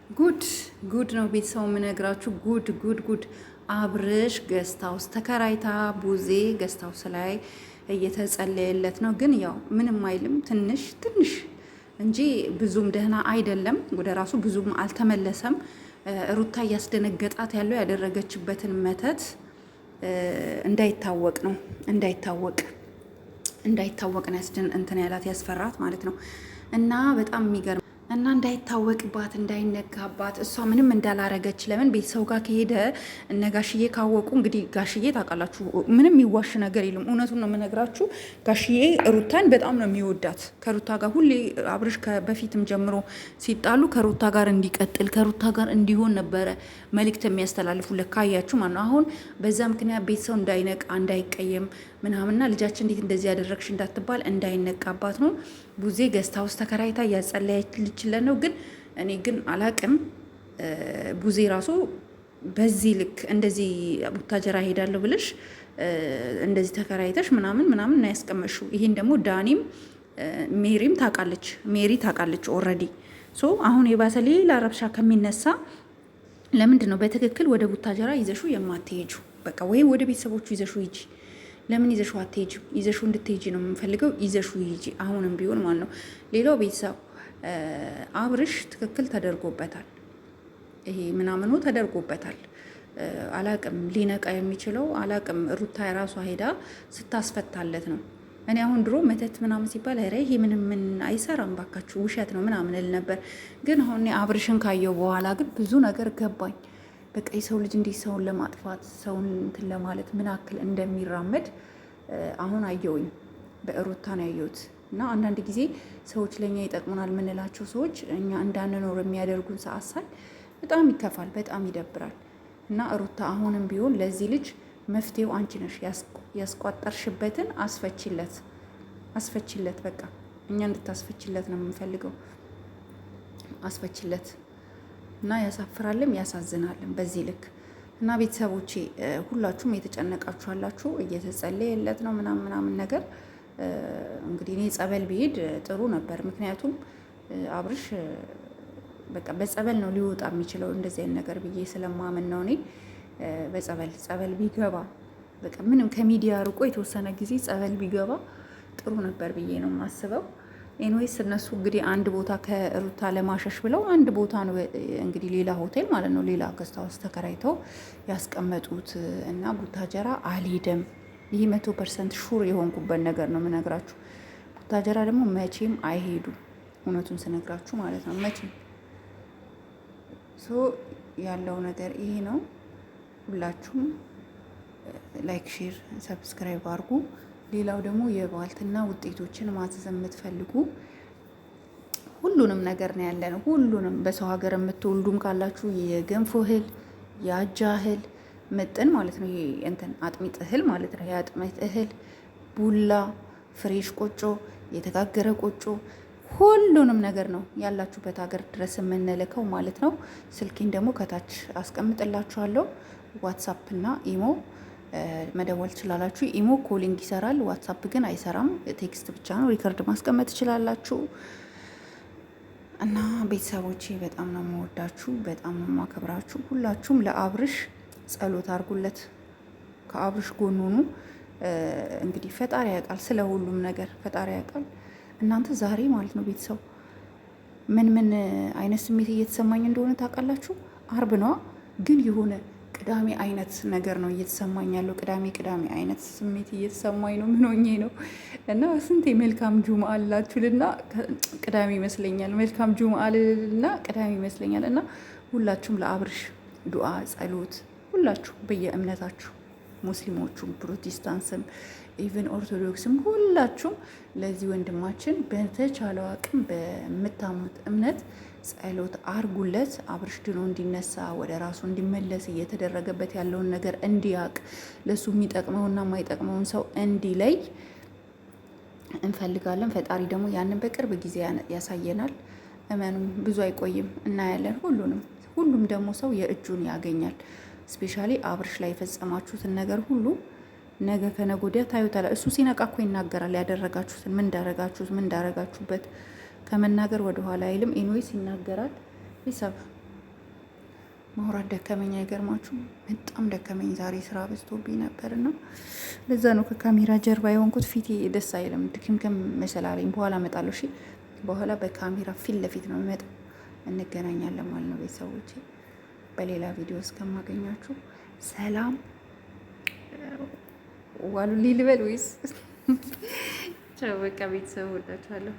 ጉድ ጉድ ነው ቤተሰቡ የምነግራችሁ። ጉድ ጉድ ጉድ። አብርሽ ገስታውስ ተከራይታ ቡዜ ገስታውስ ላይ እየተጸለየለት ነው። ግን ያው ምንም አይልም፣ ትንሽ ትንሽ እንጂ ብዙም ደህና አይደለም። ወደ ራሱ ብዙም አልተመለሰም። ሩታ እያስደነገጣት ያለው ያደረገችበትን መተት እንዳይታወቅ ነው እንዳይታወቅ ነው እንትን ያላት ያስፈራት ማለት ነው። እና በጣም የሚገርም እና እንዳይታወቅባት እንዳይነጋባት እሷ ምንም እንዳላረገች። ለምን ቤተሰው ጋር ከሄደ እነ ጋሽዬ ካወቁ እንግዲህ ጋሽዬ ታውቃላችሁ፣ ምንም የሚዋሽ ነገር የለም። እውነቱን ነው የምነግራችሁ። ጋሽዬ ሩታን በጣም ነው የሚወዳት። ከሩታ ጋር ሁሌ አብርሽ በፊትም ጀምሮ ሲጣሉ ከሩታ ጋር እንዲቀጥል ከሩታ ጋር እንዲሆን ነበረ መልእክት የሚያስተላልፉለት ካያችሁ ማለት ነው። አሁን በዛ ምክንያት ቤተሰው እንዳይነቃ እንዳይቀየም ምናምንና ልጃችን እንዴት እንደዚህ ያደረግሽ እንዳትባል እንዳይነቃባት ነው ቡዜ ገስታ ውስጥ ተከራይታ እያጸለየችለት ነው። ግን እኔ ግን አላቅም ቡዜ ራሱ በዚህ ልክ እንደዚህ ቡታጀራ ሄዳለሁ ብለሽ እንደዚህ ተከራይተሽ ምናምን ምናምን እና ያስቀመጥሽው። ይህን ደግሞ ዳኒም ሜሪ ታውቃለች ኦልሬዲ። ሶ አሁን የባሰ ሌላ ረብሻ ከሚነሳ ለምንድን ነው በትክክል ወደ ቡታጀራ ይዘሹ የማትሄጁ? በቃ ወይም ወደ ቤተሰቦቹ ይዘሹ ሂጂ። ለምን ይዘሹ አትሄጂም? ይዘሹ እንድትሄጂ ነው የምንፈልገው። ይዘሹ ሂጂ አሁንም ቢሆን ማለት ነው። ሌላው ቤተሰብ አብርሽ ትክክል ተደርጎበታል። ይሄ ምናምኑ ተደርጎበታል። አላቅም ሊነቃ የሚችለው አላቅም። ሩታ የራሷ ሄዳ ስታስፈታለት ነው። እኔ አሁን ድሮ መተት ምናምን ሲባል ኧረ ይሄ ምን አይሰራም ባካችሁ ውሸት ነው ምናምን እል ነበር። ግን አሁን አብርሽን ካየው በኋላ ግን ብዙ ነገር ገባኝ። በቃ የሰው ልጅ እንዲህ ሰውን ለማጥፋት ሰውን እንትን ለማለት ምን ያክል እንደሚራመድ አሁን አየውኝ። በሩታ ነው ያየሁት። እና አንዳንድ ጊዜ ሰዎች ለእኛ ይጠቅሙናል የምንላቸው ሰዎች እኛ እንዳንኖር የሚያደርጉን ሰዓት ሳይ በጣም ይከፋል፣ በጣም ይደብራል። እና ሩታ አሁንም ቢሆን ለዚህ ልጅ መፍትሄው አንቺ ነሽ። ያስቋጠርሽበትን አስፈችለት። በቃ እኛ እንድታስፈችለት ነው የምንፈልገው። አስፈችለት እና ያሳፍራልም ያሳዝናልም በዚህ ልክ። እና ቤተሰቦቼ ሁላችሁም የተጨነቃችሁ አላችሁ፣ እየተጸለየለት ነው ምናምን ነገር። እንግዲህ እኔ ጸበል ብሄድ ጥሩ ነበር። ምክንያቱም አብርሽ በቃ በጸበል ነው ሊወጣ የሚችለው እንደዚህ አይነት ነገር ብዬ ስለማምን ነው እኔ ጸበል ቢገባ በቃ ምንም ከሚዲያ ርቆ የተወሰነ ጊዜ ጸበል ቢገባ ጥሩ ነበር ብዬ ነው የማስበው። ኤንዌይስ እነሱ እንግዲህ አንድ ቦታ ከሩታ ለማሸሽ ብለው አንድ ቦታ ነው እንግዲህ ሌላ ሆቴል ማለት ነው ሌላ ገስት ሃውስ ተከራይተው ያስቀመጡት እና ቡታጀራ አልሄደም። ይህ 100% ሹር የሆንኩበት ነገር ነው የምነግራችሁ። ቡታጀራ ደግሞ መቼም አይሄዱም፣ እውነቱን ስነግራችሁ ማለት ነው መቼም። ሶ ያለው ነገር ይሄ ነው። ሁላችሁም ላይክ፣ ሼር፣ ሰብስክራይብ አድርጉ። ሌላው ደግሞ የባልትና ውጤቶችን ማዘዝ የምትፈልጉ ሁሉንም ነገር ነው ያለን። ሁሉንም በሰው ሀገር የምትወልዱም ካላችሁ የገንፎ እህል፣ የአጃ እህል ምጥን ማለት ነው። ይሄ እንትን አጥሚጥ እህል ማለት ነው። የአጥሚጥ እህል፣ ቡላ፣ ፍሬሽ ቆጮ፣ የተጋገረ ቆጮ ሁሉንም ነገር ነው ያላችሁበት ሀገር ድረስ የምንልከው ማለት ነው። ስልኬን ደግሞ ከታች አስቀምጥላችኋለሁ። ዋትሳፕ እና ኢሞ መደወል ትችላላችሁ። ኢሞ ኮሊንግ ይሰራል፣ ዋትሳፕ ግን አይሰራም። ቴክስት ብቻ ነው። ሪከርድ ማስቀመጥ ትችላላችሁ። እና ቤተሰቦቼ በጣም ነው የምወዳችሁ፣ በጣም ነው የማከብራችሁ። ሁላችሁም ለአብርሽ ጸሎት አድርጉለት፣ ከአብርሽ ጎን ሁኑ። እንግዲህ ፈጣሪ ያውቃል፣ ስለ ሁሉም ነገር ፈጣሪ ያውቃል። እናንተ ዛሬ ማለት ነው ቤተሰብ ምን አይነት ስሜት እየተሰማኝ እንደሆነ ታውቃላችሁ? አርብ ነዋ፣ ግን የሆነ ቅዳሜ አይነት ነገር ነው እየተሰማኝ ያለው። ቅዳሜ አይነት ስሜት እየተሰማኝ ነው። ምን ሆኜ ነው? እና ስንት መልካም ጁምአ አላችሁልና ቅዳሜ ይመስለኛል። መልካም ጁምአ አልና ቅዳሜ ይመስለኛል። እና ሁላችሁም ለአብርሽ ዱዓ ጸሎት፣ ሁላችሁ በየእምነታችሁ ሙስሊሞቹም፣ ፕሮቴስታንትም፣ ኢቨን ኦርቶዶክስም ሁላችሁም ለዚህ ወንድማችን በተቻለው አቅም በምታምኑት እምነት ጸሎት አርጉለት። አብርሽ ድኖ እንዲነሳ ወደ ራሱ እንዲመለስ እየተደረገበት ያለውን ነገር እንዲያውቅ ለሱ የሚጠቅመውና የማይጠቅመውን ሰው እንዲለይ እንፈልጋለን። ፈጣሪ ደግሞ ያንን በቅርብ ጊዜ ያሳየናል። እመኑም ብዙ አይቆይም፣ እናያለን። ሁሉም ደግሞ ሰው የእጁን ያገኛል። ስፔሻሊ አብርሽ ላይ የፈጸማችሁትን ነገር ሁሉ ነገ ከነገ ወዲያ ታዩታል። እሱ ሲነቃ እኮ ይናገራል። ያደረጋችሁትን ምን እንዳረጋችሁበት ከመናገር ወደ ኋላ አይልም። ኢንዌይስ ይናገራል። ቤተሰብ ማውራት ደከመኝ። አይገርማችሁም? በጣም ደከመኝ ዛሬ ስራ በዝቶብኝ ነበር እና ለዛ ነው ከካሜራ ጀርባ የሆንኩት። ፊቴ ደስ አይልም፣ ድክምክም መሰላለኝ። በኋላ እመጣለሁ። እሺ፣ በኋላ በካሜራ ፊት ለፊት ነው የምመጣው። እንገናኛለን ማለት ነው ቤተሰቦቼ። በሌላ ቪዲዮ እስከማገኛችሁ ሰላም ዋሉ። ልበል ወይስ ቻው? በቃ ቤተሰብ ወዳችኋለሁ።